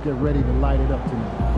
get ready to light it up tonight.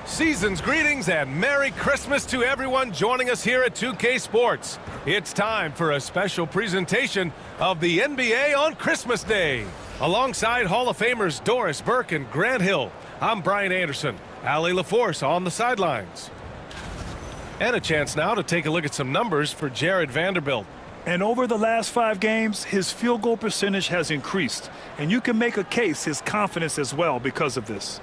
Season's greetings and Merry Christmas to everyone joining us here at 2K Sports. It's time for a special presentation of the NBA on Christmas Day. Alongside Hall of Famers Doris Burke and Grant Hill, I'm Brian Anderson, Allie LaForce on the sidelines. And a chance now to take a look at some numbers for Jared Vanderbilt. And over the last 5 games, his field goal percentage has increased. And you can make a case his confidence as well because of this.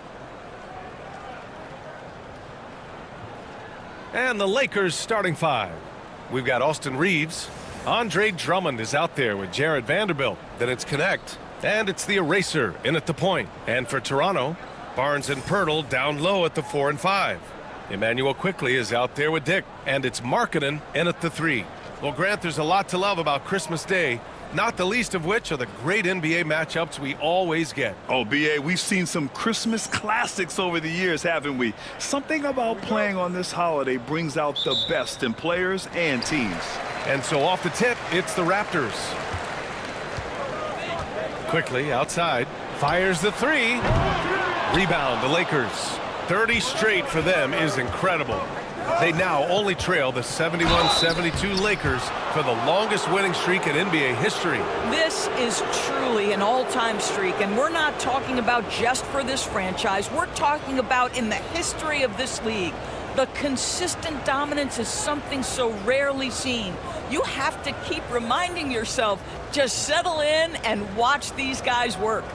And the Lakers starting 5. We've got Austin Reeves. Andre Drummond is out there with Jared Vanderbilt. Then it's Connect. And it's the Eraser in at the point. And for Toronto, Barnes and Pirtle down low at the 4 and 5. Emmanuel Quickley is out there with Dick. And it's Markkanen in at the 3. Well, Grant, there's a lot to love about Christmas Day, not the least of which are the great NBA matchups we always get. Oh, B.A., we've seen some Christmas classics over the years, haven't we? Something about playing on this holiday brings out the best in players and teams. And so off the tip, it's the Raptors. Quickly outside, fires the 3. Rebound, the Lakers. 30 straight for them is incredible. They now only trail the 71-72 Lakers for the longest winning streak in NBA history. This is truly an all-time streak, and we're not talking about just for this franchise. We're talking about in the history of this league. The consistent dominance is something so rarely seen. You have to keep reminding yourself, just settle in and watch these guys work.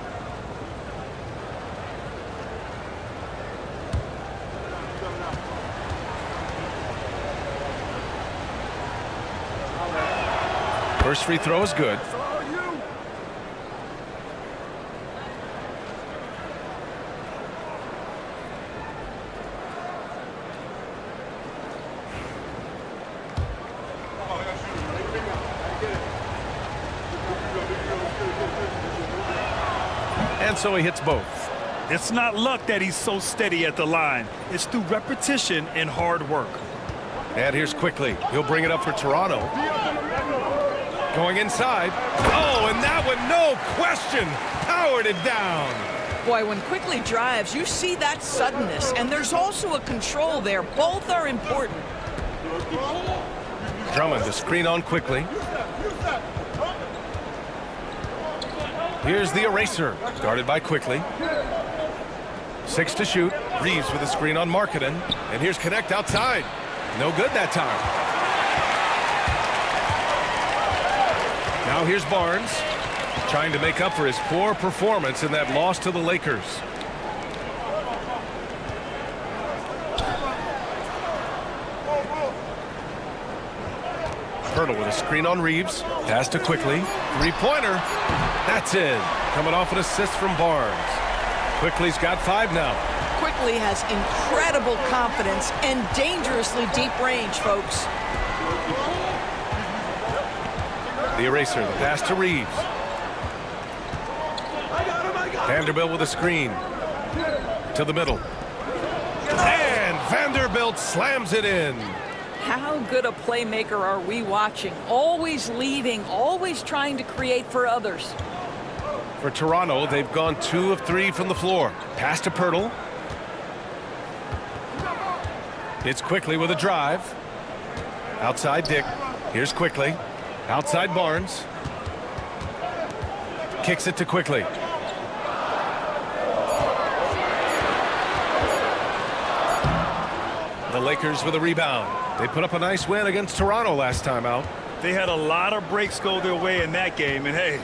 First free throw is good. And so he hits both. It's not luck that he's so steady at the line. It's through repetition and hard work. And here's Quickley. He'll bring it up for Toronto. Going inside. Oh, and that one, no question, powered it down. Boy, when Quickley drives, you see that suddenness, and there's also a control there. Both are important. Drummond, the screen on Quickley. Here's the Eraser, guarded by Quickley. 6 to shoot. Reeves with a screen on Markkanen. And here's Connect outside. No good that time. Now here's Barnes, trying to make up for his poor performance in that loss to the Lakers. Pirtle with a screen on Reeves. Pass to Quickley. 3-pointer. That's in. Coming off an assist from Barnes. Quickley's got 5 now. Quickley has incredible confidence and dangerously deep range, folks. The Eraser, the pass to Reeves. Vanderbilt with a screen. To the middle. And Vanderbilt slams it in. How good a playmaker are we watching? Always leading, always trying to create for others. For Toronto, they've gone 2 of 3 from the floor. Pass to Pirtle. It's Quickly with a drive. Outside Dick. Here's Quickly. Outside Barnes. Kicks it to Quickly. The Lakers with a rebound. They put up a nice win against Toronto last time out. They had a lot of breaks go their way in that game, and hey,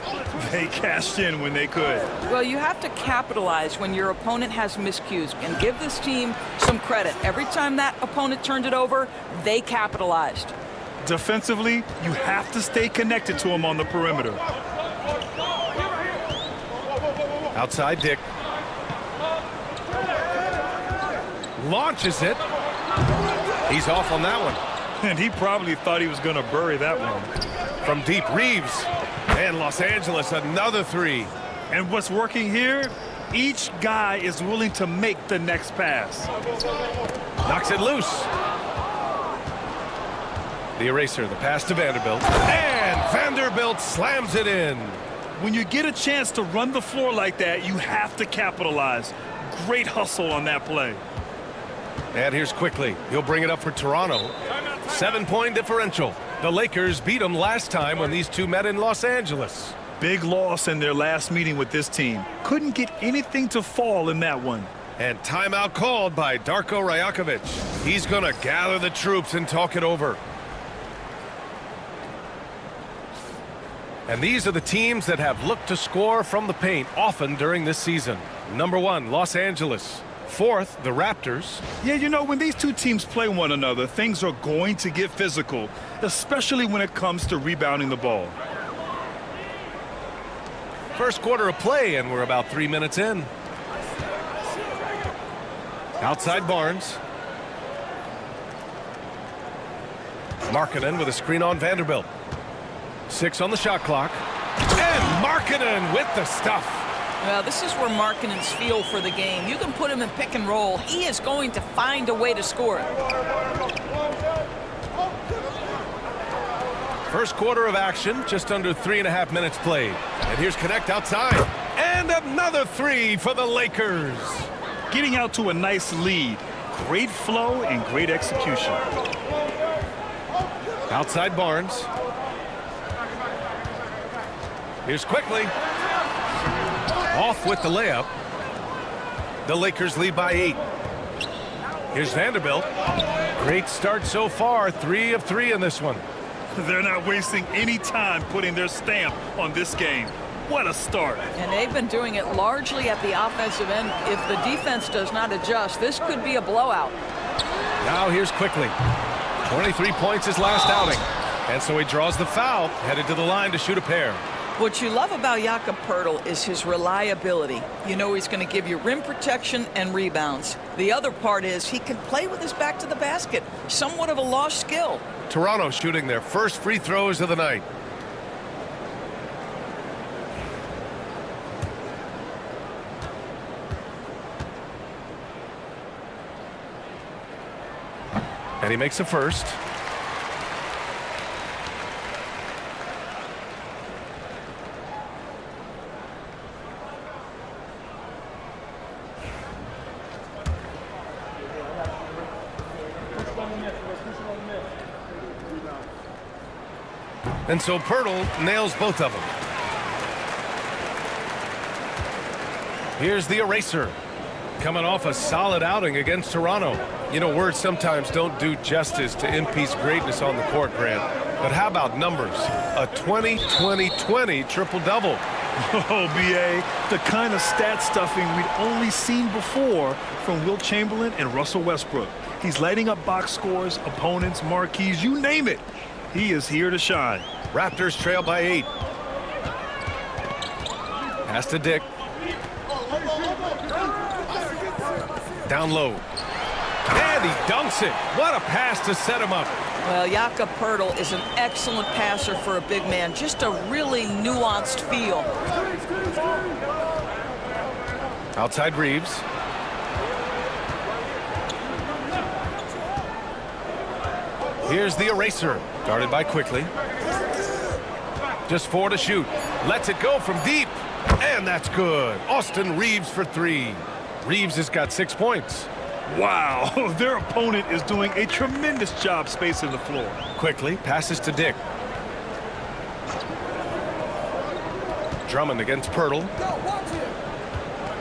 they cashed in when they could. Well, you have to capitalize when your opponent has miscues and give this team some credit. Every time that opponent turned it over, they capitalized. Defensively, you have to stay connected to them on the perimeter. Outside Dick. Launches it. He's off on that one. And he probably thought he was going to bury that one. From deep, Reeves. And Los Angeles, another 3. And what's working here? Each guy is willing to make the next pass. Knocks it loose. The eraser, the pass to Vanderbilt. And Vanderbilt slams it in. When you get a chance to run the floor like that, you have to capitalize. Great hustle on that play. And here's Quickly. He'll bring it up for Toronto. 7-point differential. The Lakers beat them last time when these two met in Los Angeles. Big loss in their last meeting with this team. Couldn't get anything to fall in that one. And timeout called by Darko Rajakovic. He's going to gather the troops and talk it over. And these are the teams that have looked to score from the paint often during this season. Number 1, Los Angeles. 4th, the Raptors. Yeah, you know, when these two teams play one another, things are going to get physical, especially when it comes to rebounding the ball. First quarter of play, and we're about 3 minutes in. Outside Barnes. Markkanen with a screen on Vanderbilt. 6 on the shot clock. And Markkanen with the stuff. Well, this is where Markkanen's feel for the game. You can put him in pick and roll. He is going to find a way to score it. First quarter of action, just under 3.5 minutes played. And here's Connect outside. And another 3 for the Lakers. Getting out to a nice lead. Great flow and great execution. Outside Barnes. Here's Quickly. Off with the layup. The Lakers lead by 8. Here's Vanderbilt. Great start so far. 3 of 3 in this one. They're not wasting any time putting their stamp on this game. What a start. And they've been doing it largely at the offensive end. If the defense does not adjust, this could be a blowout. Now here's Quickly. 23 points his last outing. And so he draws the foul, headed to the line to shoot a pair. What you love about Jakob Poeltl is his reliability. You know he's going to give you rim protection and rebounds. The other part is he can play with his back to the basket. Somewhat of a lost skill. Toronto shooting their first free throws of the night. And he makes the first. And so Poeltl nails both of them. Here's the eraser. Coming off a solid outing against Toronto. You know, words sometimes don't do justice to MP's greatness on the court, Grant. But how about numbers? A 20-20-20 triple-double. Oh, B.A., the kind of stat stuffing we'd only seen before from Wilt Chamberlain and Russell Westbrook. He's lighting up box scores, opponents, marquees, you name it. He is here to shine. Raptors trail by 8. Pass to Dick. Down low. And he dunks it. What a pass to set him up. Well, Jakob Poeltl is an excellent passer for a big man. Just a really nuanced feel. Outside Reeves. Here's the eraser. Guarded by Quickly. Just 4 to shoot. Lets it go from deep. And that's good. Austin Reeves for 3. Reeves has got 6 points. Wow, their opponent is doing a tremendous job spacing the floor. Quickly passes to Dick. Drummond against Pirtle.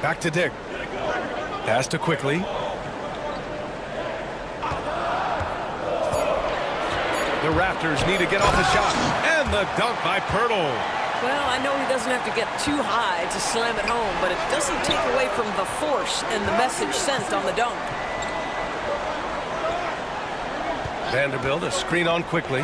Back to Dick. Pass to Quickly. The Raptors need to get off the shot. And the dunk by Pirtle. Well, I know he doesn't have to get too high to slam it home, but it doesn't take away from the force and the message sent on the dunk. Vanderbilt, a screen on Quickly.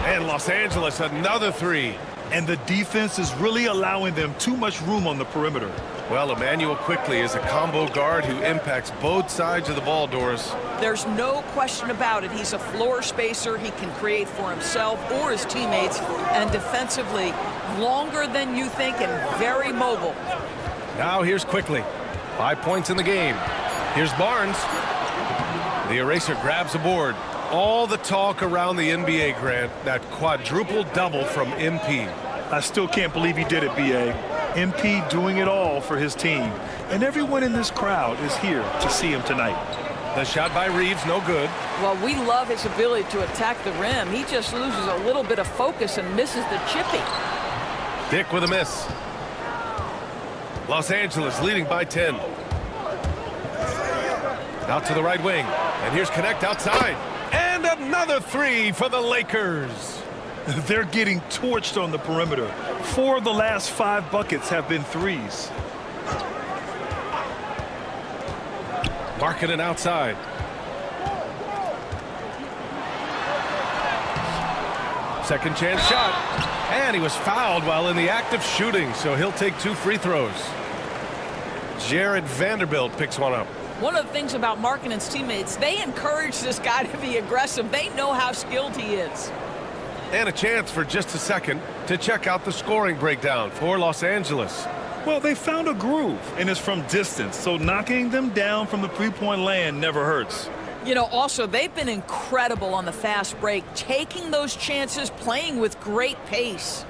And Los Angeles, another 3. And the defense is really allowing them too much room on the perimeter. Well, Emmanuel Quickly is a combo guard who impacts both sides of the ball, Doris. There's no question about it. He's a floor spacer. He can create for himself or his teammates. And defensively, longer than you think and very mobile. Now here's Quickly. 5 points in the game. Here's Barnes. The eraser grabs a board. All the talk around the NBA, Grant, that quadruple double from MP. I still can't believe he did it, B.A. MP doing it all for his team. And everyone in this crowd is here to see him tonight. The shot by Reeves, no good. Well, we love his ability to attack the rim. He just loses a little bit of focus and misses the chippy. Dick with a miss. Los Angeles leading by 10. Out to the right wing. And here's Connect outside. And another 3 for the Lakers. They're getting torched on the perimeter. 4 of the last 5 buckets have been threes. Markkanen outside. Second chance shot. And he was fouled while in the act of shooting, so he'll take 2 free throws. Jared Vanderbilt picks one up. One of the things about Markkanen's teammates, they encourage this guy to be aggressive. They know how skilled he is. And a chance for just a second to check out the scoring breakdown for Los Angeles. Well, they found a groove, and it's from distance, so knocking them down from the three-point land never hurts. You know, also, they've been incredible on the fast break, taking those chances, playing with great pace.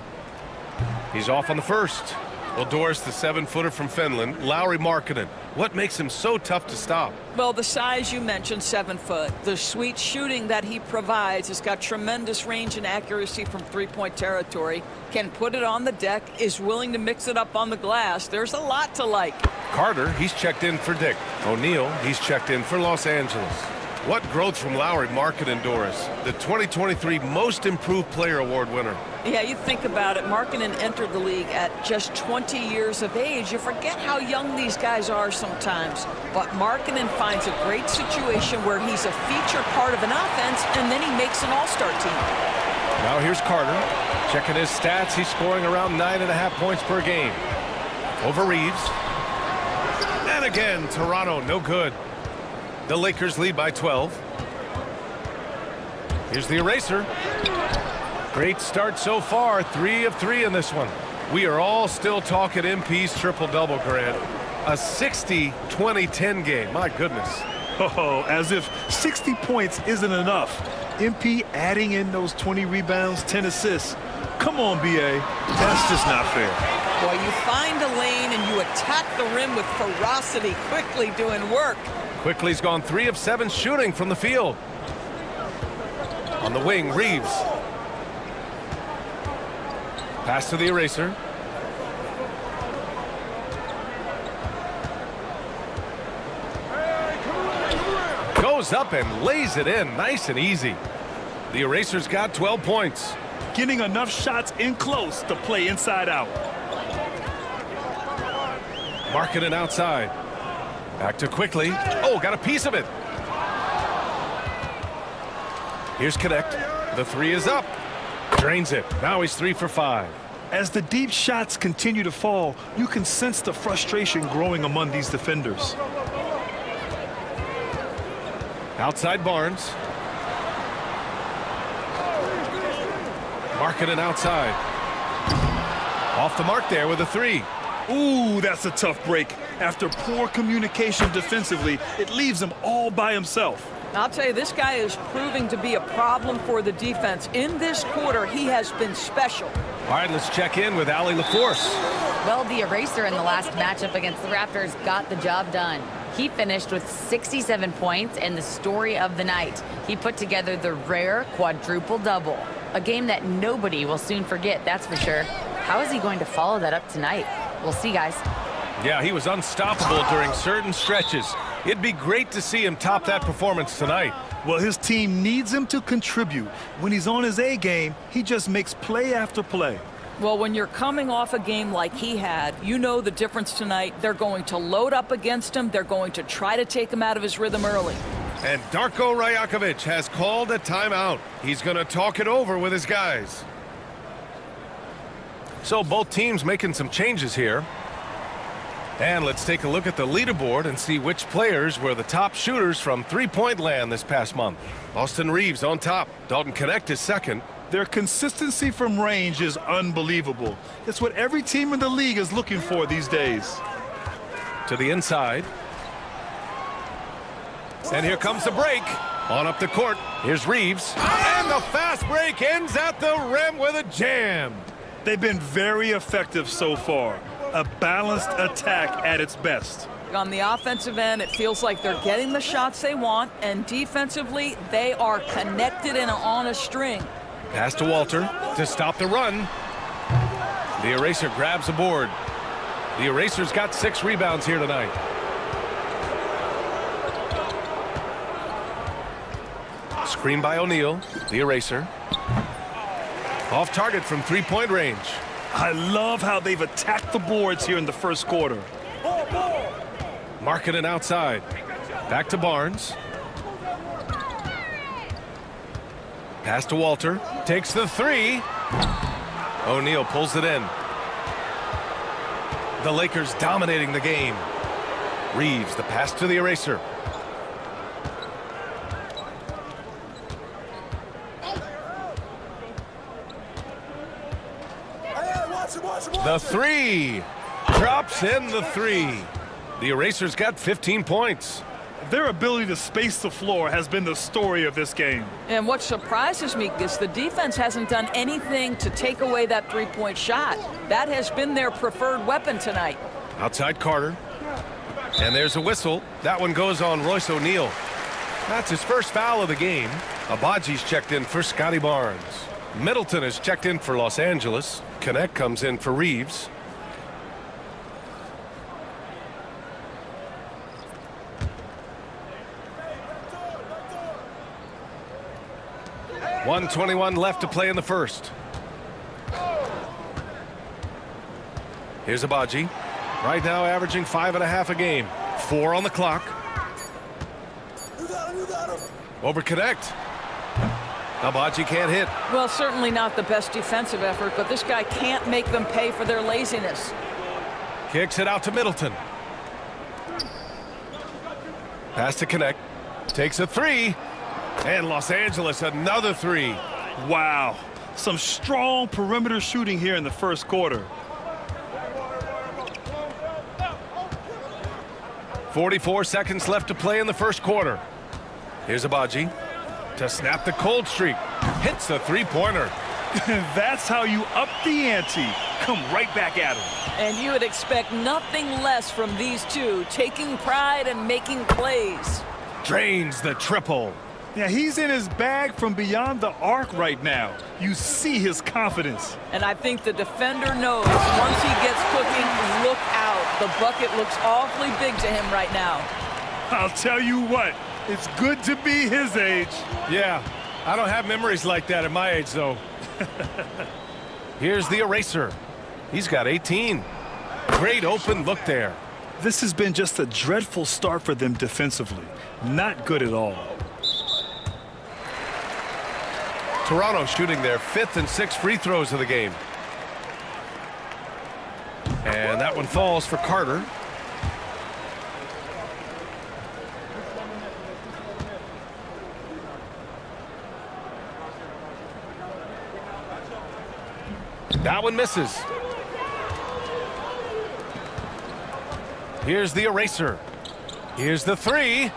He's off on the first. Well, Doris, the 7-footer from Finland, Lauri Markkanen. What makes him so tough to stop? Well, the size you mentioned, 7 foot. The sweet shooting that he provides has got tremendous range and accuracy from three-point territory. Can put it on the deck, is willing to mix it up on the glass. There's a lot to like. Carter, he's checked in for Dick. O'Neal, he's checked in for Los Angeles. What growth from Lauri Markkanen, Doris, the 2023 Most Improved Player Award winner. Yeah, you think about it. Markkanen entered the league at just 20 years of age. You forget how young these guys are sometimes. But Markkanen finds a great situation where he's a feature part of an offense, and then he makes an all-star team. Now here's Carter. Checking his stats, he's scoring around 9.5 points per game. Over Reeves. And again, Toronto, no good. The Lakers lead by 12. Here's the eraser. Great start so far. 3 of 3 in this one. We are all still talking MP's triple-double, Grant. A 60-20-10 game. My goodness. Oh, as if 60 points isn't enough. MP adding in those 20 rebounds, 10 assists. Come on, B.A. That's just not fair. Boy, you find a lane and you attack the rim with ferocity, quickly doing work. Quickly's gone 3 of 7 shooting from the field. On the wing, Reeves. Pass to the eraser. Goes up and lays it in, nice and easy. The eraser's got 12 points. Getting enough shots in close to play inside out. Markkanen outside. Back to Quickly. Oh, got a piece of it. Here's Connect. The 3 is up. Drains it. Now he's 3 for 5. As the deep shots continue to fall, you can sense the frustration growing among these defenders. Outside Barnes. Markkanen outside. Off the mark there with a 3. Ooh, that's a tough break. After poor communication defensively, it leaves him all by himself. I'll tell you, this guy is proving to be a problem for the defense. In this quarter, he has been special. All right, let's check in with Ali LaForce. Well, the eraser in the last matchup against the Raptors got the job done. He finished with 67 points and the story of the night. He put together the rare quadruple double, a game that nobody will soon forget, that's for sure. How is he going to follow that up tonight? We'll see, guys. Yeah, he was unstoppable during certain stretches. It'd be great to see him top that performance tonight. Well, his team needs him to contribute. When he's on his A game, he just makes play after play. Well, when you're coming off a game like he had, you know the difference tonight. They're going to load up against him. They're going to try to take him out of his rhythm early. And Darko Rajakovic has called a timeout. He's going to talk it over with his guys. So both teams making some changes here. And let's take a look at the leaderboard and see which players were the top shooters from three-point land this past month. Austin Reeves on top. Dalton Connect is second. Their consistency from range is unbelievable. It's what every team in the league is looking for these days. To the inside. And here comes the break. On up the court. Here's Reeves. And the fast break ends at the rim with a jam. They've been very effective so far. A balanced attack at its best. On the offensive end, it feels like they're getting the shots they want, and defensively, they are connected and on a string. Pass to Walter to stop the run. The eraser grabs the board. The eraser's got 6 rebounds here tonight. Screen by O'Neal. The eraser. Off target from three-point range. I love how they've attacked the boards here in the first quarter. Marking it outside. Back to Barnes. Pass to Walter. Takes the 3. O'Neal pulls it in. The Lakers dominating the game. Reeves, the pass to the eraser. The 3. Drops in the 3. The eraser's got 15 points. Their ability to space the floor has been the story of this game. And what surprises me is the defense hasn't done anything to take away that three-point shot. That has been their preferred weapon tonight. Outside Carter. And there's a whistle. That one goes on Royce O'Neal. That's his first foul of the game. Abaji's checked in for Scotty Barnes. Middleton is checked in for Los Angeles. Connect comes in for Reeves. .121 left to play in the first. Here's Abaji. Right now averaging 5.5 a game. 4 on the clock. Over Connect. Abaji can't hit. Well, certainly not the best defensive effort, but this guy can't make them pay for their laziness. Kicks it out to Middleton. Pass to Connect. Takes a 3. And Los Angeles another 3. Wow. Some strong perimeter shooting here in the first quarter. 44 seconds left to play in the first quarter. Here's Abaji to snap the cold streak. Hits a three-pointer. That's how you up the ante. Come right back at him. And you would expect nothing less from these two, taking pride and making plays. Drains the triple. Yeah, he's in his bag from beyond the arc right now. You see his confidence. And I think the defender knows once he gets cooking, look out. The bucket looks awfully big to him right now. I'll tell you what, it's good to be his age. Yeah, I don't have memories like that at my age, though. Here's the eraser. He's got 18. Great open look there. This has been just a dreadful start for them defensively. Not good at all. Toronto shooting their 5th and 6th free throws of the game. And that one falls for Carter. That one misses. Here's the eraser. Here's the three.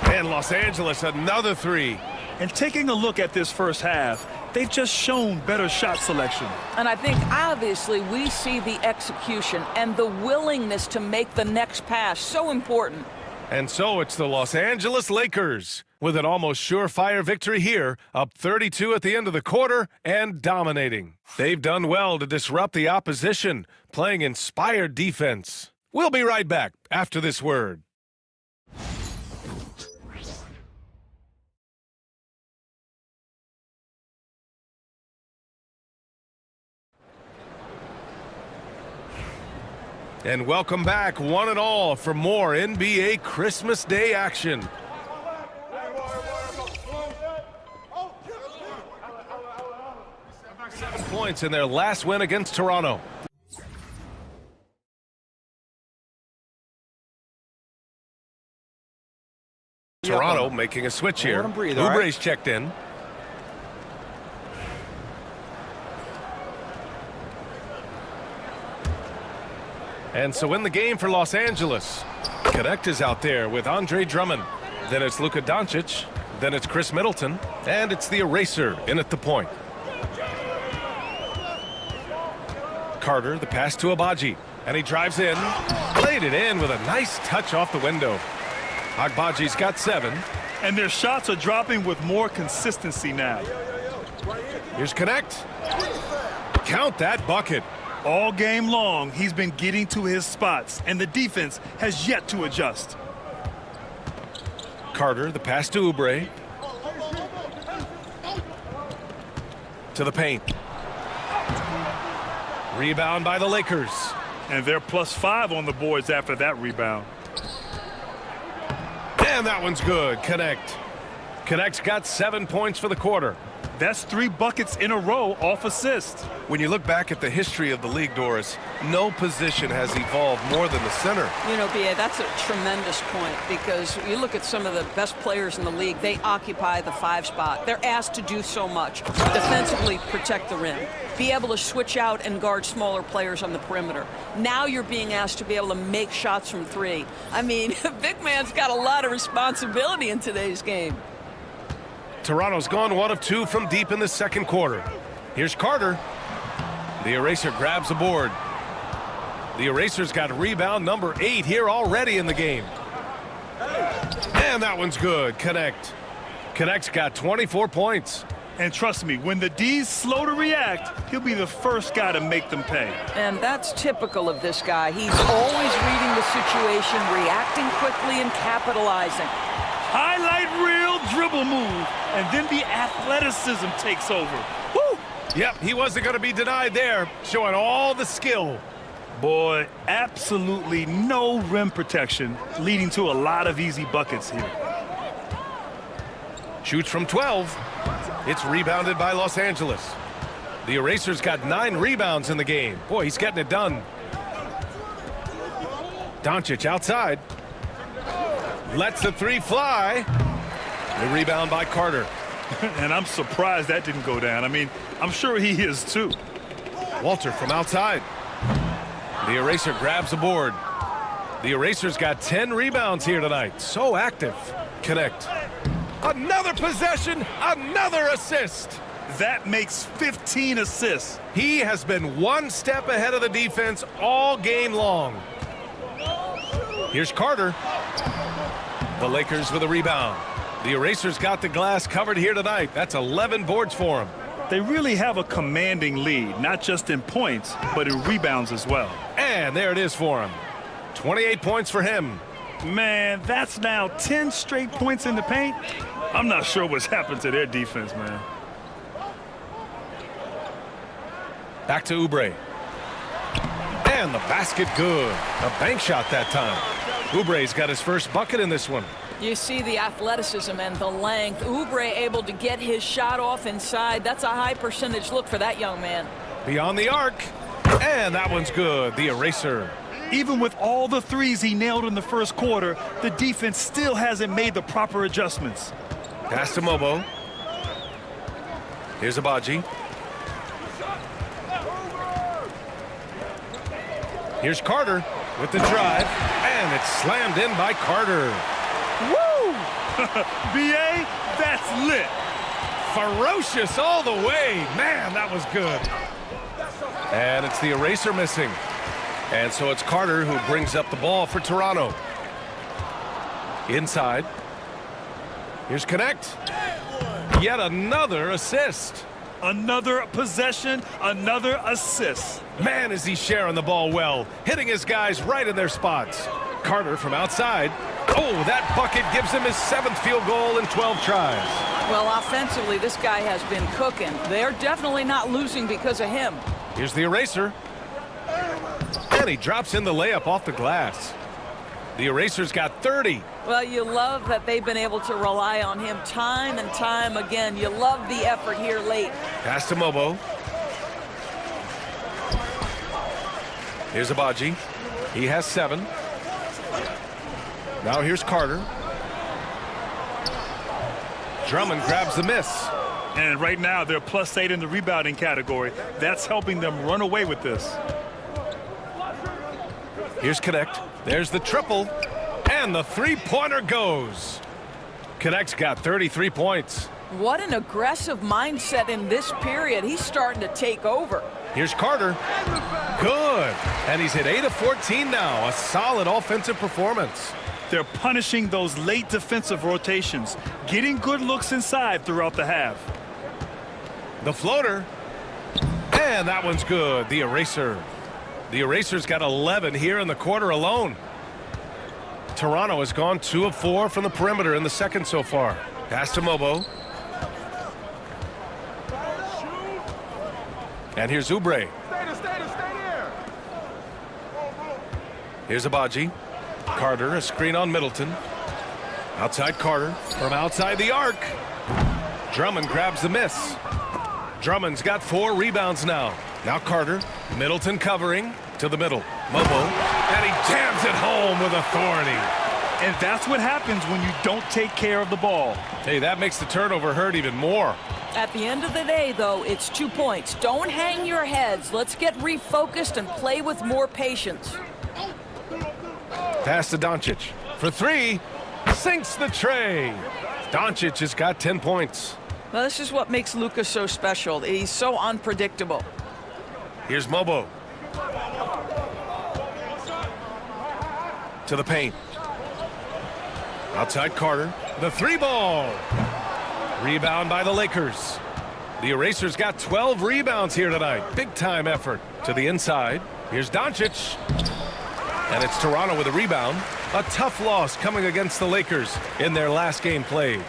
And Los Angeles, another three. And taking a look at this first half, they've just shown better shot selection. And I think, obviously, we see the execution and the willingness to make the next pass so important. And so it's the Los Angeles Lakers with an almost surefire victory here, up 32 at the end of the quarter and dominating. They've done well to disrupt the opposition, playing inspired defense. We'll be right back after this word. And welcome back, one and all, for more NBA Christmas Day action. Points in their last win against Toronto. Toronto making a switch here. Oubre's checked in. And so in the game for Los Angeles, Connect is out there with Andre Drummond. Then it's Luka Doncic. Then it's Chris Middleton. And it's the eraser in at the point. Carter, the pass to Agbaji. And he drives in. Played it in with a nice touch off the window. Agbaji's got 7. And their shots are dropping with more consistency now. Here's Connect. Count that bucket. All game long, he's been getting to his spots, and the defense has yet to adjust. Carter, the pass to Oubre. To the paint. Rebound by the Lakers. And they're +5 on the boards after that rebound. And that one's good. Connect. Connect's got 7 points for the quarter. That's 3 buckets in a row off assist. When you look back at the history of the league, Doris, no position has evolved more than the center. You know, B.A., that's a tremendous point because you look at some of the best players in the league, they occupy the 5 spot. They're asked to do so much. Defensively, protect the rim. Be able to switch out and guard smaller players on the perimeter. Now you're being asked to be able to make shots from 3. I mean, big man's got a lot of responsibility in today's game. Toronto's gone 1 of 2 from deep in the second quarter. Here's Carter. The eraser grabs the board. The eraser's got rebound number 8 here already in the game. And that one's good. Connect. Connect's got 24 points. And trust me, when the D's slow to react, he'll be the first guy to make them pay. And that's typical of this guy. He's always reading the situation, reacting quickly and capitalizing. Highlight reel dribble move, and then the athleticism takes over. Woo! Yep, he wasn't going to be denied there, showing all the skill. Boy, absolutely no rim protection, leading to a lot of easy buckets here. Shoots from 12. It's rebounded by Los Angeles. The eraser's got 9 rebounds in the game. Boy, he's getting it done. Doncic outside. Lets the 3 fly. The rebound by Carter. And I'm surprised that didn't go down. I mean, I'm sure he is too. Walter from outside. The eraser grabs the board. The eraser's got 10 rebounds here tonight. So active. Connect. Another possession, another assist. That makes 15 assists. He has been 1 step ahead of the defense all game long. Here's Carter. The Lakers with a rebound. The eraser's got the glass covered here tonight. That's 11 boards for him. They really have a commanding lead, not just in points, but in rebounds as well. And there it is for him. 28 points for him. Man, that's now 10 straight points in the paint. I'm not sure what's happened to their defense, man. Back to Oubre. And the basket good. A bank shot that time. Oubre's got his first bucket in this one. You see the athleticism and the length. Oubre able to get his shot off inside. That's a high percentage look for that young man. Beyond the arc. And that one's good. The eraser. Even with all the threes he nailed in the first quarter, the defense still hasn't made the proper adjustments. Pass to Mobo. Here's Agbaji. Here's Carter. with the drive, and it's slammed in by Carter. Woo! BA, that's lit. Ferocious all the way. Man, that was good. And it's the eraser missing. And so it's Carter who brings up the ball for Toronto. Inside. Here's Connect. Yet another assist. Another possession, another assist. Man, is he sharing the ball well, hitting his guys right in their spots. Carter from outside. Oh, that bucket gives him his 7th field goal in 12 tries. Well, offensively, this guy has been cooking. They're definitely not losing because of him. Here's the eraser. And he drops in the layup off the glass. The eraser's got 30. Well, you love that they've been able to rely on him time and time again. You love the effort here late. Pass to Mobo. Here's Abaji. He has 7. Now here's Carter. Drummond grabs the miss. And right now, they're +8 in the rebounding category. That's helping them run away with this. Here's Connect. There's the triple. And the three-pointer goes. Connect's got 33 points. What an aggressive mindset in this period. He's starting to take over. Here's Carter. Good. And he's hit 8 of 14 now. A solid offensive performance. They're punishing those late defensive rotations, getting good looks inside throughout the half. The floater. And that one's good. The eraser. The eraser's got 11 here in the quarter alone. Toronto has gone 2 of 4 from the perimeter in the second so far. Pass to Mobo. And here's Oubre. Here's Abaji. Carter, a screen on Middleton. Outside Carter. From outside the arc. Drummond grabs the miss. Drummond's got 4 rebounds now. Now Carter. Middleton covering. To the middle. Mobo. And he jams it home with authority. And that's what happens when you don't take care of the ball. Hey, that makes the turnover hurt even more. At the end of the day, though, it's 2 points. Don't hang your heads. Let's get refocused and play with more patience. Pass to Doncic. For 3. Sinks the tray. Doncic has got 10 points. Well, this is what makes Luka so special. He's so unpredictable. Here's Mobo. To the paint. Outside Carter. The 3-ball. Rebound by the Lakers. The eraser's got 12 rebounds here tonight. Big time effort. To the inside. Here's Doncic. And it's Toronto with a rebound. A tough loss coming against the Lakers in their last game played.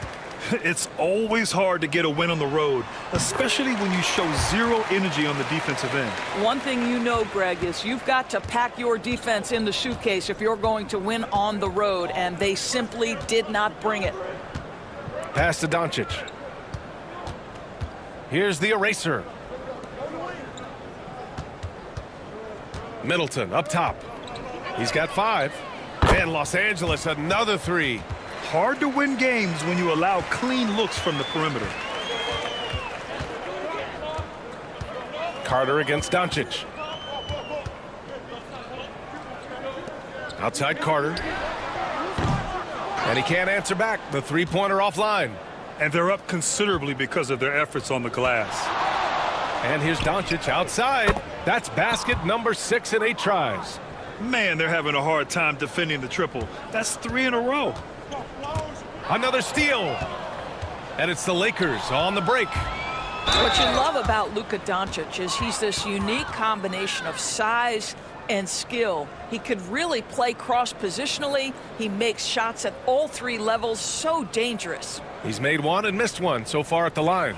It's always hard to get a win on the road, especially when you show zero energy on the defensive end. One thing you know, Greg, is you've got to pack your defense in the suitcase if you're going to win on the road, and they simply did not bring it. Pass to Doncic. Here's the eraser. Middleton up top. He's got 5. And Los Angeles another 3. Hard to win games when you allow clean looks from the perimeter. Carter against Doncic. Outside Carter. And he can't answer back. The 3-pointer offline. And they're up considerably because of their efforts on the glass. And here's Doncic outside. That's basket number 6 in 8 tries. Man, they're having a hard time defending the triple. That's 3 in a row. Another steal. And it's the Lakers on the break. What you love about Luka Doncic is he's this unique combination of size and skill. He could really play cross-positionally. He makes shots at all 3 levels. So dangerous. He's made 1 and missed 1 so far at the line.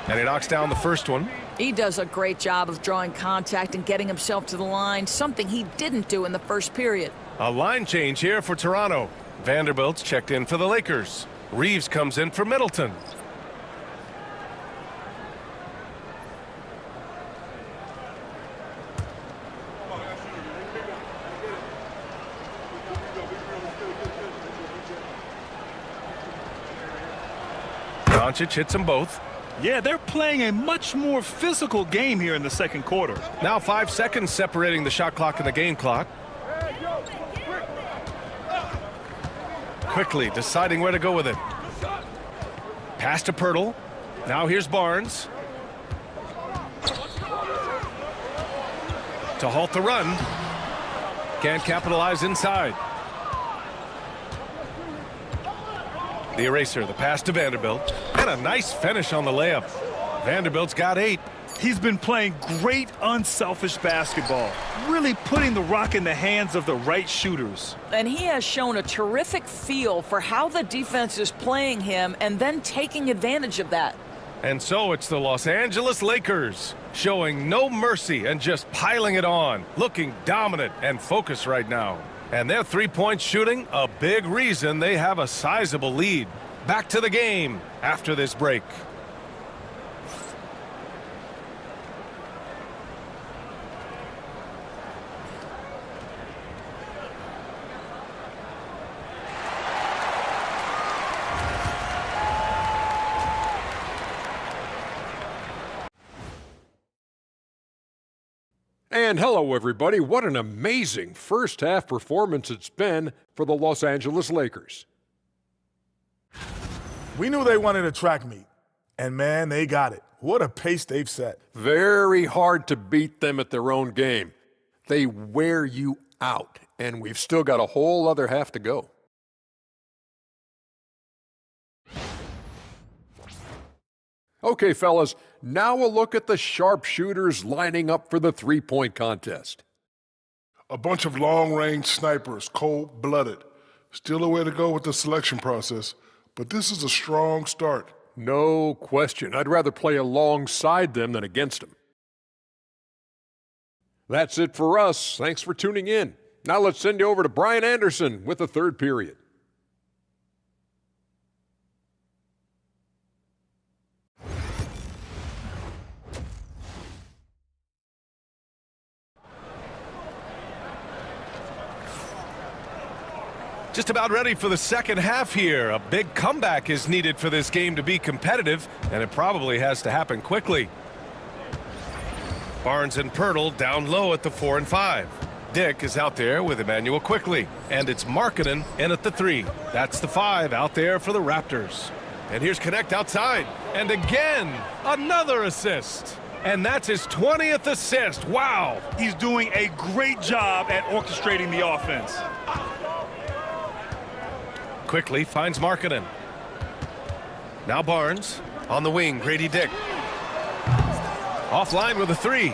And he knocks down the first one. He does a great job of drawing contact and getting himself to the line, something he didn't do in the first period. A line change here for Toronto. Vanderbilt's checked in for the Lakers. Reeves comes in for Middleton. Doncic hits them both. Yeah, they're playing a much more physical game here in the second quarter. Now 5 seconds separating the shot clock and the game clock. Quickly deciding where to go with it. Pass to Pirtle. Now here's Barnes. To halt the run. Can't capitalize inside. The eraser, the pass to Vanderbilt. And a nice finish on the layup. Vanderbilt's got 8. He's been playing great unselfish basketball, really putting the rock in the hands of the right shooters. And he has shown a terrific feel for how the defense is playing him and then taking advantage of that. And so it's the Los Angeles Lakers showing no mercy and just piling it on, looking dominant and focused right now. And their three-point shooting, a big reason they have a sizable lead. Back to the game after this break. And hello, everybody. What an amazing first-half performance it's been for the Los Angeles Lakers. We knew they wanted a track meet, and man, they got it. What a pace they've set. Very hard to beat them at their own game. They wear you out, and we've still got a whole other half to go. Okay, fellas, now a look at the sharpshooters lining up for the three-point contest. A bunch of long-range snipers, cold-blooded. Still a way to go with the selection process, but this is a strong start. No question. I'd rather play alongside them than against them. That's it for us. Thanks for tuning in. Now let's send you over to Brian Anderson with the third period. Just about ready for the second half here. A big comeback is needed for this game to be competitive, and it probably has to happen quickly. Barnes and Pirtle down low at the 4 and 5. Dick is out there with Emmanuel quickly, and it's Markkanen in at the 3. That's the 5 out there for the Raptors. And here's Connect outside, and again, another assist. And that's his 20th assist. Wow. He's doing a great job at orchestrating the offense. Quickly finds Markkanen. Now Barnes on the wing. Grady Dick offline with a 3.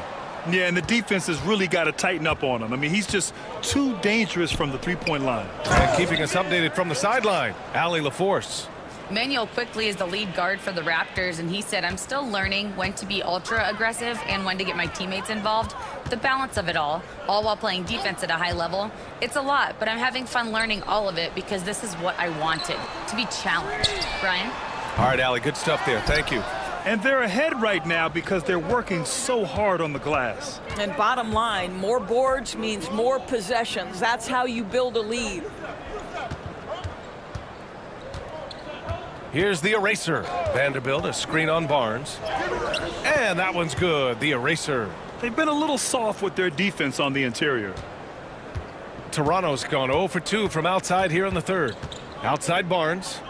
Yeah, and the defense has really got to tighten up on him. I mean, he's just too dangerous from the three-point line. And keeping us updated from the sideline, Allie LaForce. Manuel quickly is the lead guard for the Raptors, and he said, I'm still learning when to be ultra aggressive and when to get my teammates involved. The balance of it all while playing defense at a high level. It's a lot, but I'm having fun learning all of it because this is what I wanted, to be challenged. Brian? All right, Allie, good stuff there. Thank you. And they're ahead right now because they're working so hard on the glass. And bottom line, more boards means more possessions. That's how you build a lead. Here's the eraser. Vanderbilt, a screen on Barnes. And that one's good, the eraser. They've been a little soft with their defense on the interior. Toronto's gone 0 for 2 from outside here in the third. Outside Barnes.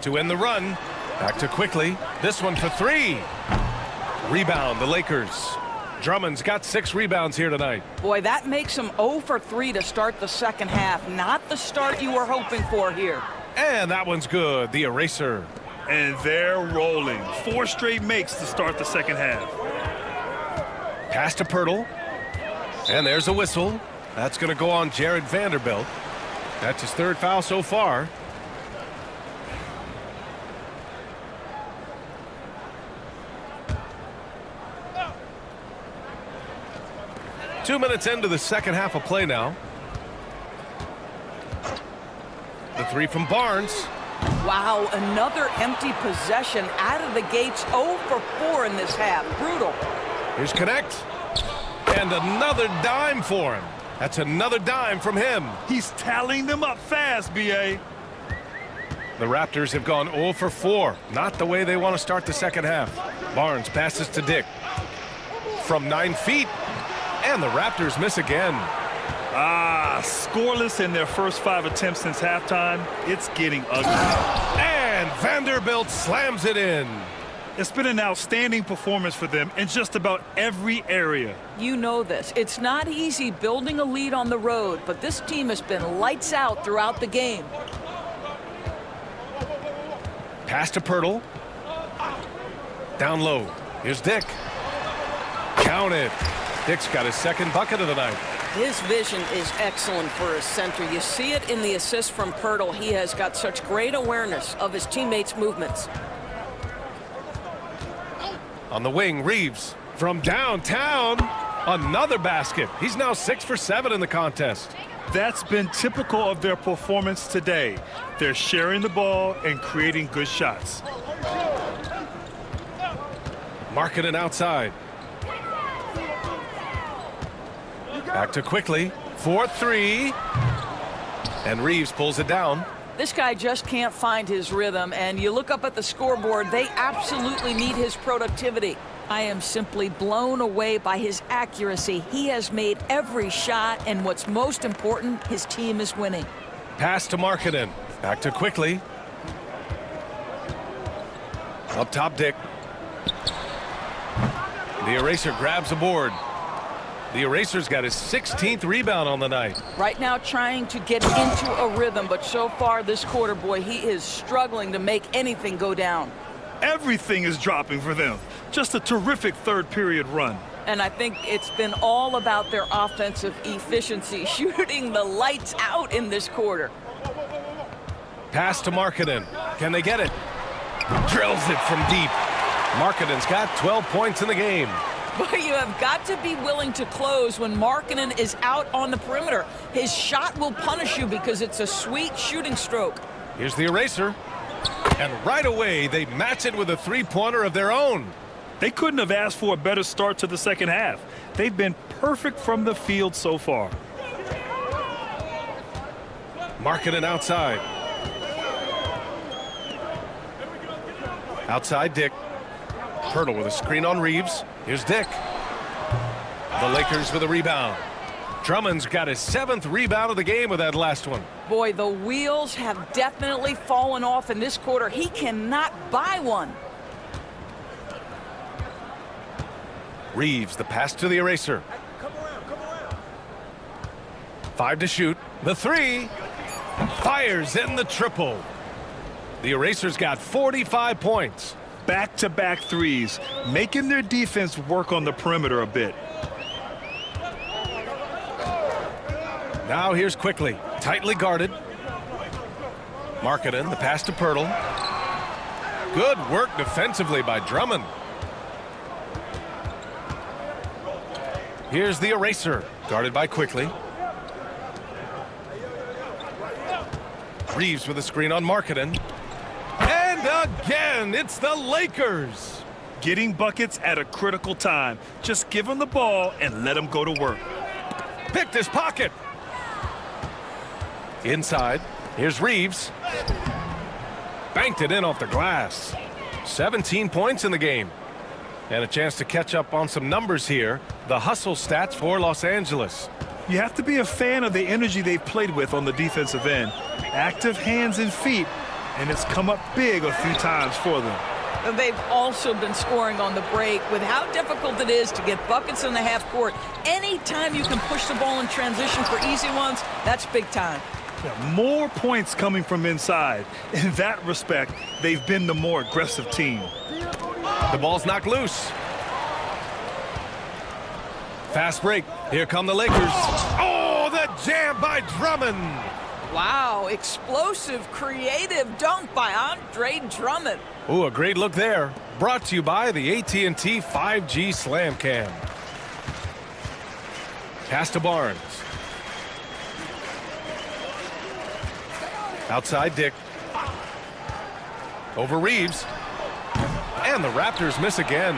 To end the run. Back to Quickly. This one for 3. Rebound, the Lakers. Drummond's got 6 rebounds here tonight. Boy, that makes him 0 for 3 to start the second half. Not the start you were hoping for here. And that one's good, the eraser. And they're rolling. 4 straight makes to start the second half. Pass to Pirtle. And there's a whistle. That's going to go on Jared Vanderbilt. That's his 3rd foul so far. Two minutes into the second half of play now. The 3 from Barnes. Wow, another empty possession out of the gates. 0 for 4 in this half. Brutal. Here's Connect. And another dime for him. That's another dime from him. He's tallying them up fast, B.A. The Raptors have gone 0 for 4. Not the way they want to start the second half. Barnes passes to Dick. From 9 feet. And the Raptors miss again. Scoreless in their first 5 attempts since halftime. It's getting ugly. And Vanderbilt slams it in. It's been an outstanding performance for them in just about every area. You know this. It's not easy building a lead on the road, but this team has been lights out throughout the game. Pass to Pirtle. Down low. Here's Dick. Count it. Dick's got his second bucket of the night. His vision is excellent for a center. You see it in the assist from Pirtle. He has got such great awareness of his teammates' movements. On the wing, Reeves. From downtown, another basket. He's now 6 for 7 in the contest. That's been typical of their performance today. They're sharing the ball and creating good shots. Marking it outside. Back to Quickly. 4-3. And Reeves pulls it down. This guy just can't find his rhythm, and you look up at the scoreboard, they absolutely need his productivity. I am simply blown away by his accuracy. He has made every shot, and what's most important, his team is winning. Pass to Markkanen. Back to Quickly. Up top, Dick. The Eraser grabs a board. The Eraser's got his 16th rebound on the night. Right now trying to get into a rhythm, but so far this quarter, boy, he is struggling to make anything go down. Everything is dropping for them. Just a terrific third period run. And I think it's been all about their offensive efficiency, shooting the lights out in this quarter. Pass to Markkanen. Can they get it? Drills it from deep. Markkanen's got 12 points in the game. But you have got to be willing to close when Markkanen is out on the perimeter. His shot will punish you because it's a sweet shooting stroke. Here's the Eraser. And right away, they match it with a three-pointer of their own. They couldn't have asked for a better start to the second half. They've been perfect from the field so far. Markkanen outside. Outside, Dick. Pirtle with a screen on Reeves. Here's Dick. The Lakers with a rebound. Drummond's got his 7th rebound of the game with that last one. Boy, the wheels have definitely fallen off in this quarter. He cannot buy one. Reeves, the pass to the Eraser. 5 to shoot. The 3. Fires in the triple. The Eraser's got 45 points. Back-to-back threes, making their defense work on the perimeter a bit. Now here's Quickly, tightly guarded. Markkanen, the pass to Pirtle. Good work defensively by Drummond. Here's the Eraser, guarded by Quickly. Reeves with a screen on Markkanen. And again, it's the Lakers. Getting buckets at a critical time. Just give them the ball and let them go to work. Picked his pocket. Inside, here's Reeves. Banked it in off the glass. 17 points in the game. And a chance to catch up on some numbers here. The hustle stats for Los Angeles. You have to be a fan of the energy they've played with on the defensive end. Active hands and feet, and it's come up big a few times for them. And they've also been scoring on the break. With how difficult it is to get buckets in the half court, anytime you can push the ball in transition for easy ones, that's big time. Yeah, more points coming from inside. In that respect, they've been the more aggressive team. The ball's knocked loose. Fast break. Here come the Lakers. Oh, the jam by Drummond. Wow, explosive, creative dunk by Andre Drummond. Ooh, a great look there. Brought to you by the AT&T 5G Slam Cam. Pass to Barnes. Outside Dick. Over Reeves. And the Raptors miss again.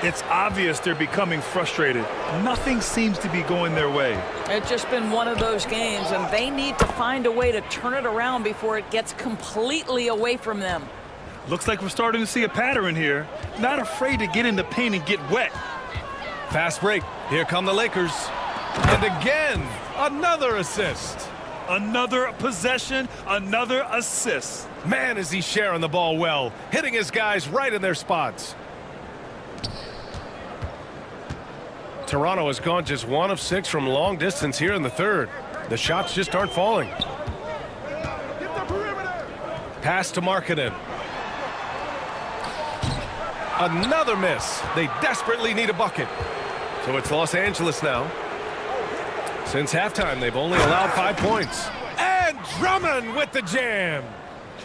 It's obvious they're becoming frustrated. Nothing seems to be going their way. It's just been one of those games, and they need to find a way to turn it around before it gets completely away from them. Looks like we're starting to see a pattern here. Not afraid to get in the paint and get wet. Fast break. Here come the Lakers. And again, another assist. Another possession, another assist. Man, is he sharing the ball well, hitting his guys right in their spots. Toronto has gone just 1 of 6 from long distance here in the third. The shots just aren't falling. Pass to Markkanen. Another miss. They desperately need a bucket. So it's Los Angeles now. Since halftime, they've only allowed 5 points. And Drummond with the jam.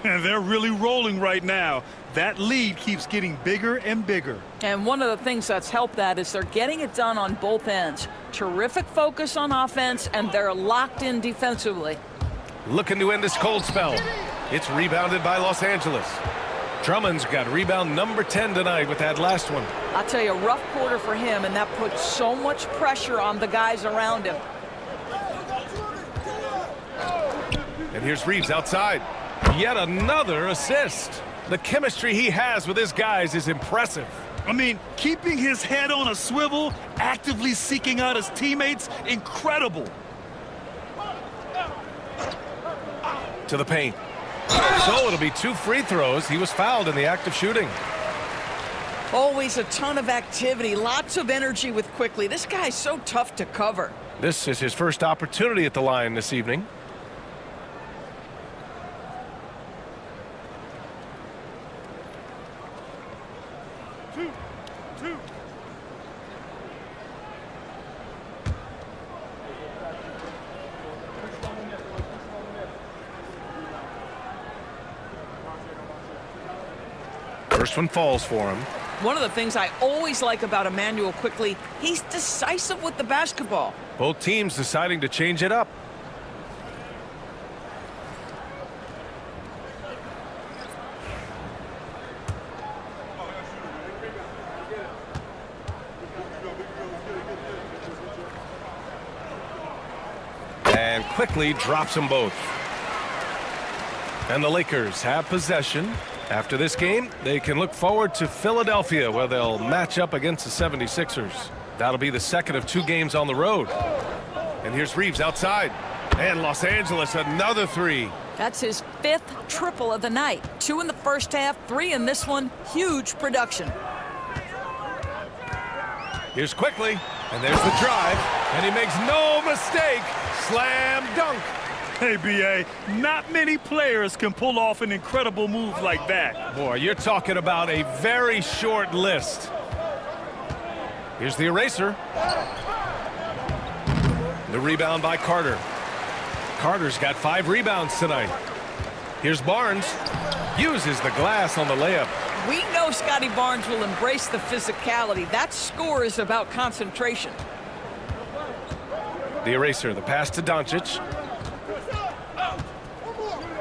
And they're really rolling right now. That lead keeps getting bigger and bigger. And one of the things that's helped that is they're getting it done on both ends. Terrific focus on offense, and they're locked in defensively. Looking to end this cold spell. It's rebounded by Los Angeles. Drummond's got rebound number 10 tonight with that last one. I'll tell you, a rough quarter for him, and that puts so much pressure on the guys around him. And here's Reeves outside. Yet another assist. The chemistry he has with his guys is impressive. I mean, keeping his head on a swivel, actively seeking out his teammates, incredible. To the paint. So it'll be 2 free throws. He was fouled in the act of shooting. Always a ton of activity, lots of energy with Quickly. This guy's so tough to cover. This is his first opportunity at the line this evening. First one falls for him. One of the things I always like about Emmanuel Quickly, he's decisive with the basketball. Both teams deciding to change it up. And Quickly drops them both. And the Lakers have possession. After this game, they can look forward to Philadelphia, where they'll match up against the 76ers. That'll be the second of 2 games on the road. And here's Reeves outside. And Los Angeles, another 3. That's his 5th triple of the night. 2 in the first half, 3 in this one. Huge production. Here's Quickly, and there's the drive. And he makes no mistake. Slam dunk. Hey, B.A., not many players can pull off an incredible move like that. Boy, you're talking about a very short list. Here's the eraser. The rebound by Carter. Carter's got 5 rebounds tonight. Here's Barnes. Uses the glass on the layup. We know Scotty Barnes will embrace the physicality. That score is about concentration. The eraser, the pass to Doncic.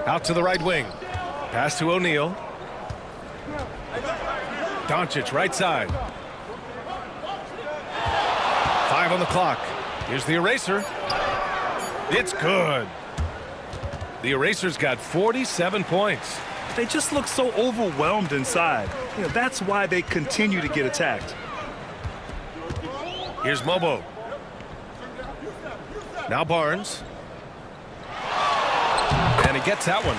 Out to the right wing. Pass to O'Neal. Doncic right side. 5 on the clock. Here's the eraser. It's good. The eraser's got 47 points. They just look so overwhelmed inside. You know, that's why they continue to get attacked. Here's Mobo. Now Barnes. And he gets that one.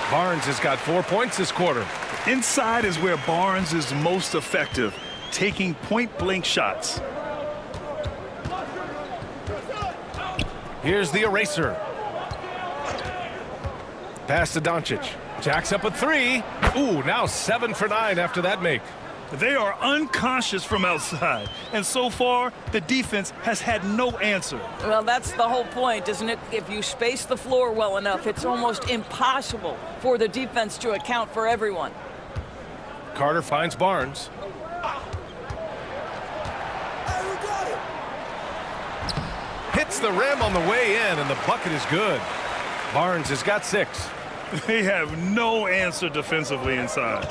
Barnes has got 4 points this quarter. Inside is where Barnes is most effective, taking point-blank shots. Here's the eraser. Pass to Doncic. Jacks up a 3. Ooh, now 7 for 9 after that make. They are unconscious from outside, and so far, the defense has had no answer. Well, that's the whole point, isn't it? If you space the floor well enough, it's almost impossible for the defense to account for everyone. Carter finds Barnes. Hits the rim on the way in, and the bucket is good. Barnes has got 6. They have no answer defensively inside.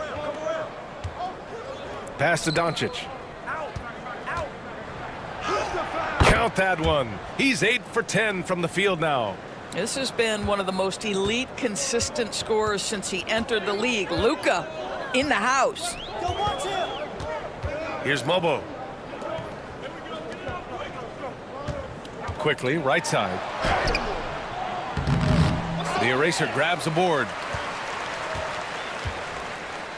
Pass to Doncic. Count that one. He's 8 for 10 from the field now. This has been one of the most elite, consistent scorers since he entered the league. Luka in the house. Here's Mobo. Quickly, right side. The eraser grabs a board.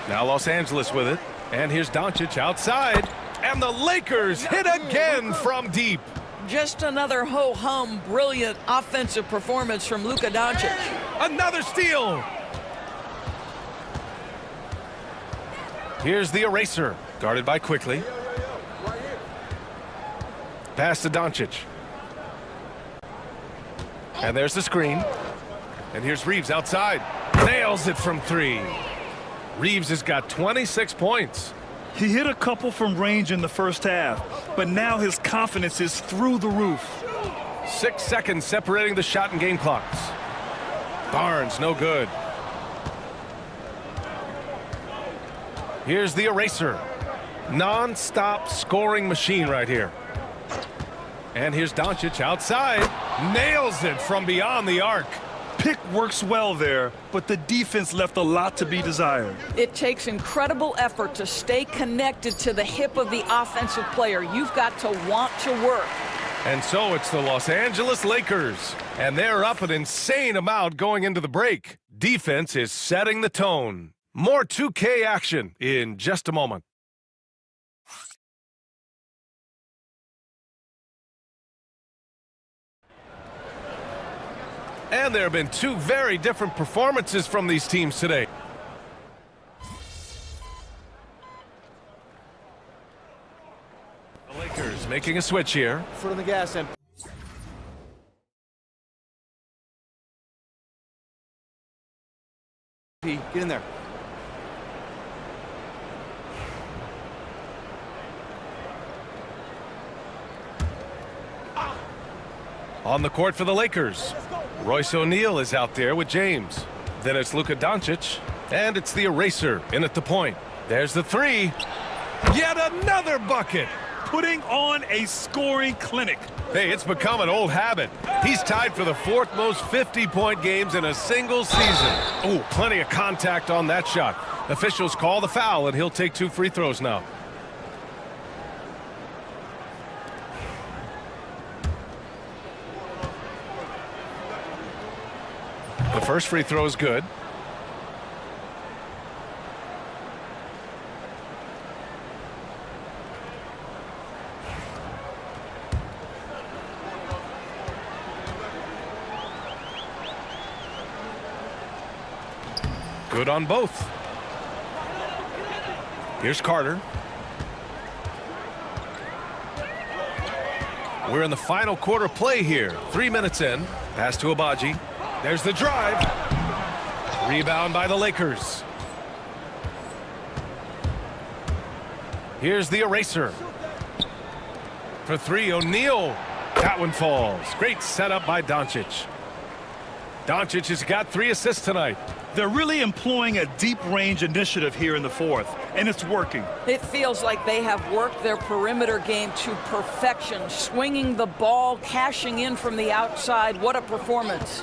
Now Los Angeles with it. And here's Doncic outside. And the Lakers hit again from deep. Just another ho-hum, brilliant offensive performance from Luka Doncic. Another steal. Here's the eraser, guarded by Quickly. Pass to Doncic. And there's the screen. And here's Reeves outside. Nails it from 3. Reeves has got 26 points. He hit a couple from range in the first half, but now his confidence is through the roof. 6 seconds separating the shot and game clocks. Barnes, no good. Here's the eraser. Non-stop scoring machine right here. And here's Doncic outside. Nails it from beyond the arc. Pick works well there, but the defense left a lot to be desired. It takes incredible effort to stay connected to the hip of the offensive player. You've got to want to work. And so it's the Los Angeles Lakers. And they're up an insane amount going into the break. Defense is setting the tone. More 2K action in just a moment. And there have been 2 very different performances from these teams today. The Lakers making a switch here. Foot on the gas and get in there. On the court for the Lakers. Royce O'Neal is out there with James. Then it's Luka Doncic. And it's the eraser in at the point. There's the 3. Yet another bucket. Putting on a scoring clinic. Hey, it's become an old habit. He's tied for the 4th most 50-point games in a single season. Oh, plenty of contact on that shot. Officials call the foul, and he'll take 2 free throws now. The first free throw is good. Good on both. Here's Carter. We're in the final quarter play here. 3 minutes in. Pass to Abaji. There's the drive. Rebound by the Lakers. Here's the eraser. For 3, O'Neal. That one falls. Great setup by Doncic. Doncic has got 3 assists tonight. They're really employing a deep range initiative here in the 4th, and it's working. It feels like they have worked their perimeter game to perfection, swinging the ball, cashing in from the outside. What a performance.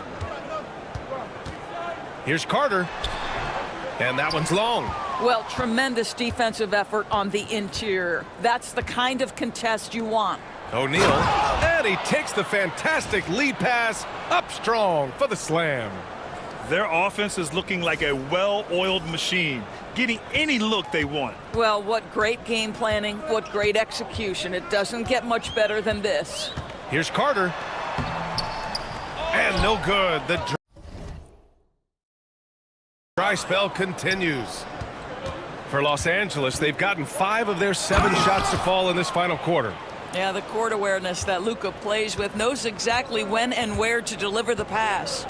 Here's Carter. And that one's long. Well, tremendous defensive effort on the interior. That's the kind of contest you want. O'Neal. And he takes the fantastic lead pass up strong for the slam. Their offense is looking like a well-oiled machine, getting any look they want. Well, what great game planning, what great execution. It doesn't get much better than this. Here's Carter. And no good. The dry spell continues. For Los Angeles, they've gotten 5 of their 7 shots to fall in this final quarter. Yeah, the court awareness that Luka plays with, knows exactly when and where to deliver the pass.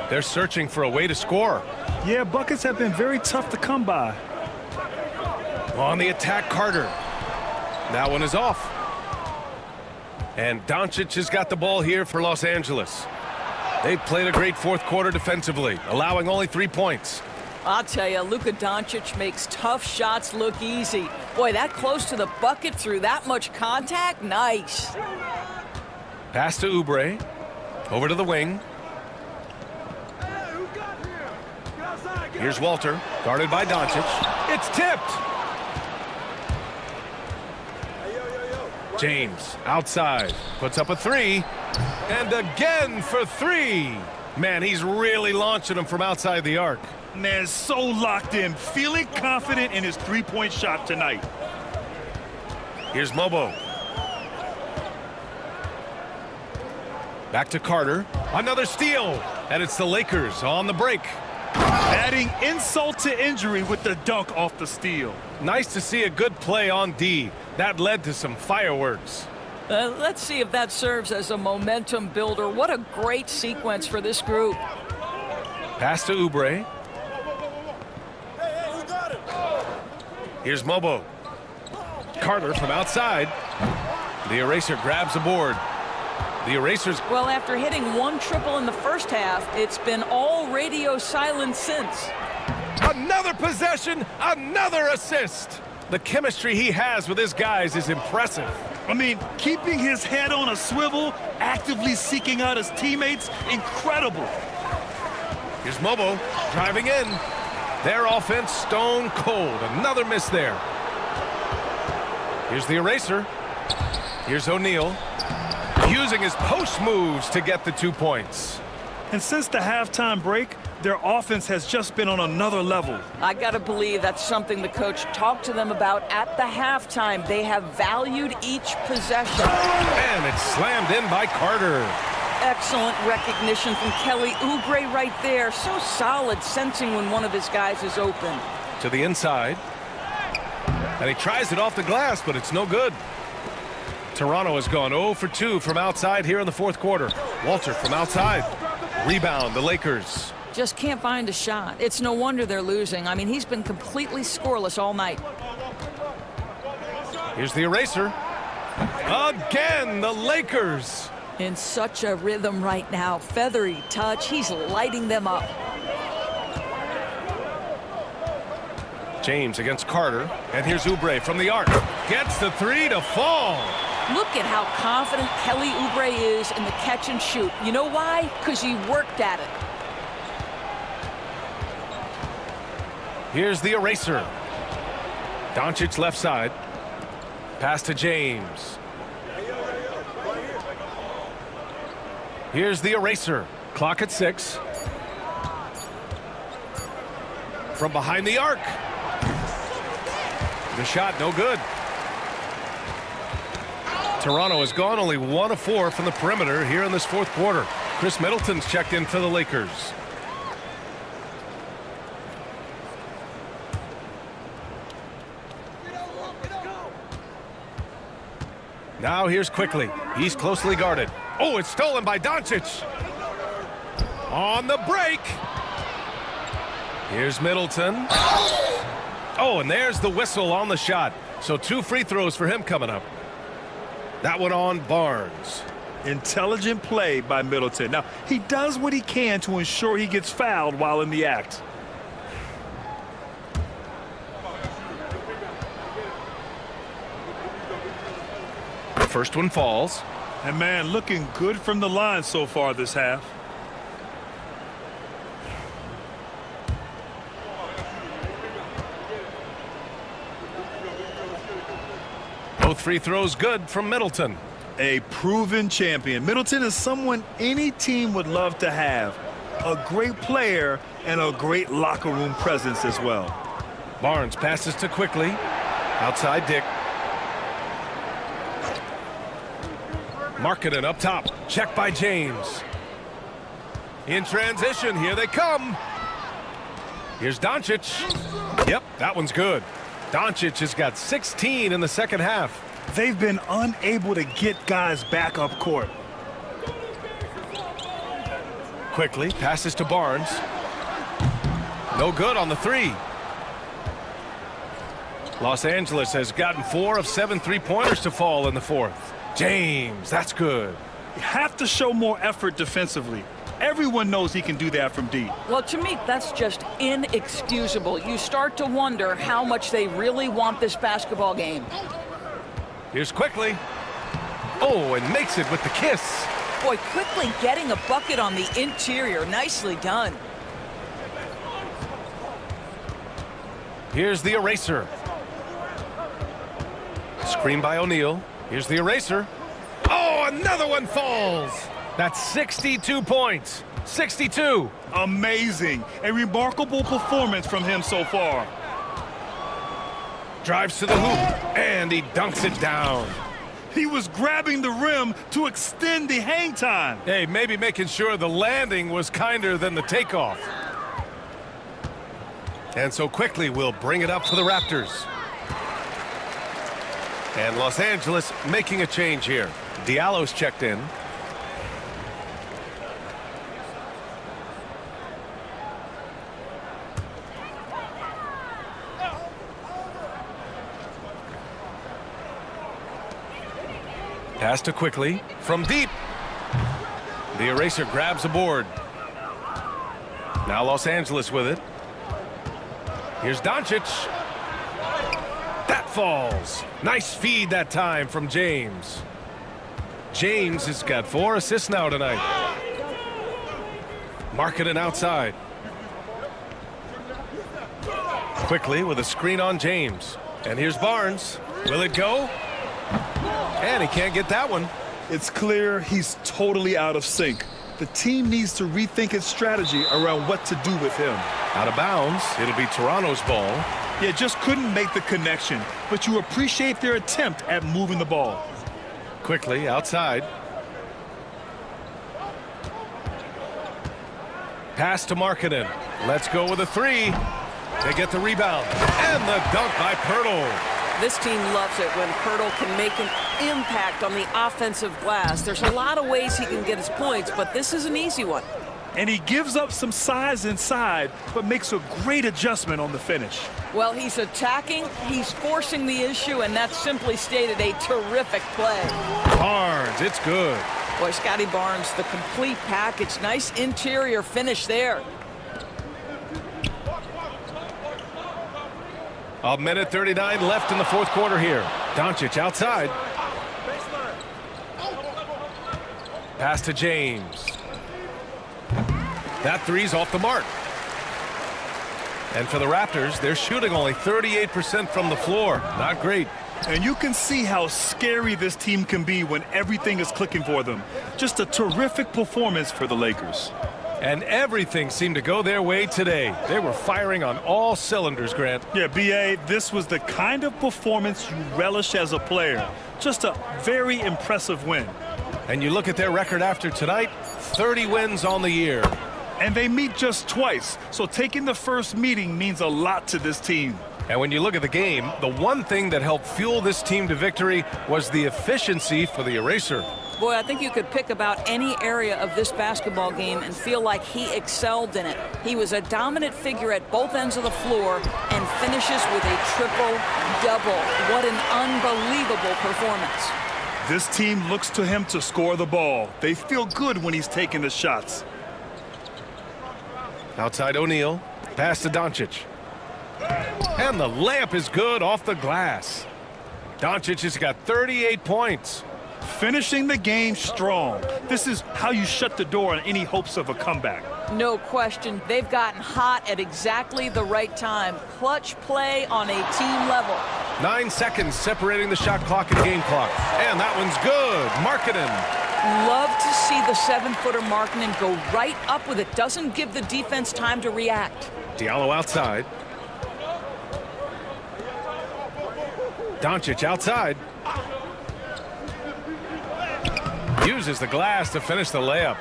They're searching for a way to score. Yeah, buckets have been very tough to come by. On the attack, Carter. That one is off. And Doncic has got the ball here for Los Angeles. They've played a great 4th quarter defensively, allowing only 3 points. I'll tell you, Luka Doncic makes tough shots look easy. Boy, that close to the bucket through that much contact, nice. Pass to Oubre. Over to the wing. Here's Walter, guarded by Doncic. It's tipped. James, outside, puts up a three. And again for three. Man, he's really launching them from outside the arc. Man, so locked in, feeling confident in his three-point shot tonight. Here's Mobo. Back to Carter. Another steal. And it's the Lakers on the break. Adding insult to injury with the dunk off the steal. Nice to see a good play on D. That led to some fireworks. Let's see if that serves as a momentum builder. What a great sequence for this group. Pass to Oubre. Here's Mobo. Carter from outside. The eraser grabs the board. The erasers. Well, after hitting one triple in the first half, it's been all radio silence since. Another possession, another assist. The chemistry he has with his guys is impressive. I mean, keeping his head on a swivel, actively seeking out his teammates, incredible. Here's Mobo driving in. Their offense stone cold. Another miss there. Here's the eraser. Here's O'Neal. Using his post moves to get the 2 points. And since the halftime break, their offense has just been on another level. I got to believe that's something the coach talked to them about at the halftime. They have valued each possession. And it's slammed in by Carter. Excellent recognition from Kelly Oubre right there. So solid, sensing when one of his guys is open. To the inside. And he tries it off the glass, but it's no good. Toronto has gone 0 for 2 from outside here in the fourth quarter. Walter from outside. Rebound, the Lakers. Just can't find a shot. It's no wonder they're losing. I mean, he's been completely scoreless all night. Here's the eraser. Again, the Lakers. In such a rhythm right now. Feathery touch. He's lighting them up. James against Carter. And here's Oubre from the arc. Gets the three to fall. Look at how confident Kelly Oubre is in the catch and shoot. You know why? Because he worked at it. Here's the eraser. Doncic left side. Pass to James. Here's the eraser. Clock at 6. From behind the arc. The shot no good. Toronto has gone only 1 of 4 from the perimeter here in this fourth quarter. Chris Middleton's checked in for the Lakers. Now here's Quickly. He's closely guarded. Oh, it's stolen by Doncic. On the break. Here's Middleton. Oh, and there's the whistle on the shot. So 2 free throws for him coming up. That one on Barnes. Intelligent play by Middleton. Now, he does what he can to ensure he gets fouled while in the act. First one falls. And man, looking good from the line so far this half. Both free throws good from Middleton. A proven champion. Middleton is someone any team would love to have. A great player and a great locker room presence as well. Barnes passes to Quickly. Outside Dick. Markkanen up top. Check by James. In transition, here they come. Here's Doncic. Yep, that one's good. Doncic has got 16 in the second half. They've been unable to get guys back up court. Quickly passes to Barnes. No good on the three. Los Angeles has gotten 4 of 7 three-pointers to fall in the fourth. James, that's good. You have to show more effort defensively. Everyone knows he can do that from deep. Well, to me, that's just inexcusable. You start to wonder how much they really want this basketball game. Here's Quickly. Oh, and makes it with the kiss. Boy, quickly getting a bucket on the interior. Nicely done. Here's the eraser. Screen by O'Neal. Here's the eraser. Oh, another one falls. That's 62 points. 62. Amazing. A remarkable performance from him so far. Drives to the hoop, and he dunks it down. He was grabbing the rim to extend the hang time. Hey, maybe making sure the landing was kinder than the takeoff. And so quickly we'll bring it up for the Raptors. And Los Angeles making a change here. Diallo's checked in. Pass to quickly from deep. The eraser grabs a board. Now Los Angeles with it. Here's Doncic. That falls. Nice feed that time from James. James has got 4 assists now tonight. Marketing outside. Quickly with a screen on James. And here's Barnes. Will it go? And he can't get that one. It's clear he's totally out of sync. The team needs to rethink its strategy around what to do with him. Out of bounds. It'll be Toronto's ball. Yeah, just couldn't make the connection, but you appreciate their attempt at moving the ball. Quickly outside. Pass to Markkanen. Let's go with a 3. They get the rebound. And the dunk by Pirtle. This team loves it when Pirtle can make an impact on the offensive glass. There's a lot of ways he can get his points, but this is an easy one. And he gives up some size inside, but makes a great adjustment on the finish. Well, he's attacking, he's forcing the issue, and that's simply stated a terrific play. Barnes, it's good. Boy, Scotty Barnes, the complete package. Nice interior finish there. A minute 39 left in the fourth quarter here. Doncic outside. Pass to James. That 3's off the mark. And for the Raptors, they're shooting only 38% from the floor. Not great. And you can see how scary this team can be when everything is clicking for them. Just a terrific performance for the Lakers. And everything seemed to go their way today. They were firing on all cylinders, Grant. Yeah, B.A., this was the kind of performance you relish as a player. Just a very impressive win. And you look at their record after tonight, 30 wins on the year. And they meet just twice, so taking the first meeting means a lot to this team. And when you look at the game, the one thing that helped fuel this team to victory was the efficiency for the eraser. Boy, I think you could pick about any area of this basketball game and feel like he excelled in it. He was a dominant figure at both ends of the floor and finishes with a triple-double. What an unbelievable performance. This team looks to him to score the ball. They feel good when he's taking the shots. Outside O'Neal, pass to Doncic. And the layup is good off the glass. Doncic has got 38 points. Finishing the game strong. This is how you shut the door on any hopes of a comeback. No question. They've gotten hot at exactly the right time. Clutch play on a team level. 9 seconds separating the shot clock and game clock. And that one's good. Markkanen. Love to see the 7-footer Markkanen go right up with it. Doesn't give the defense time to react. Diallo outside. Doncic outside. Uses the glass to finish the layup.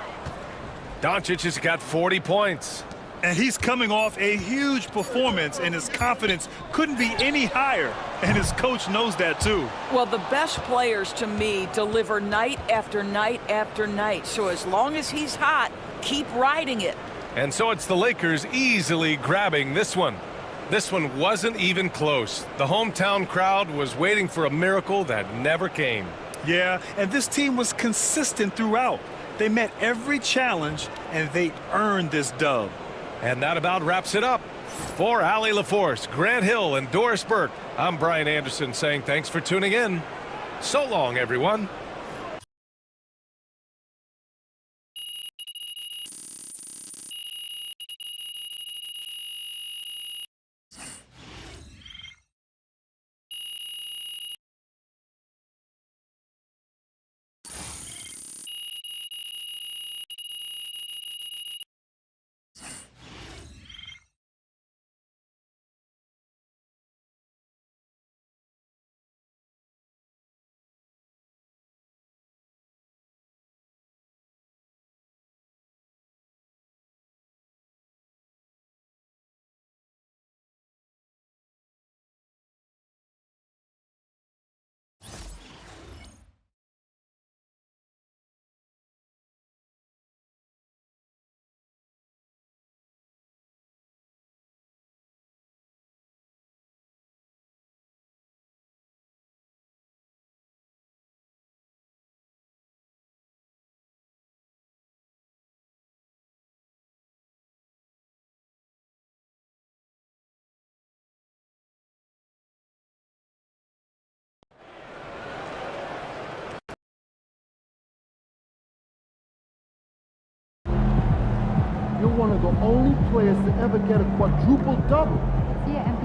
Doncic has got 40 points. And he's coming off a huge performance, and his confidence couldn't be any higher. And his coach knows that, too. Well, the best players, to me, deliver night after night after night. So as long as he's hot, keep riding it. And so it's the Lakers easily grabbing this one. This one wasn't even close. The hometown crowd was waiting for a miracle that never came. Yeah, and this team was consistent throughout. They met every challenge, and they earned this dub. And that about wraps it up. For Allie LaForce, Grant Hill, and Doris Burke, I'm Brian Anderson saying thanks for tuning in. So long, everyone. You're one of the only players to ever get a quadruple double. Yeah, and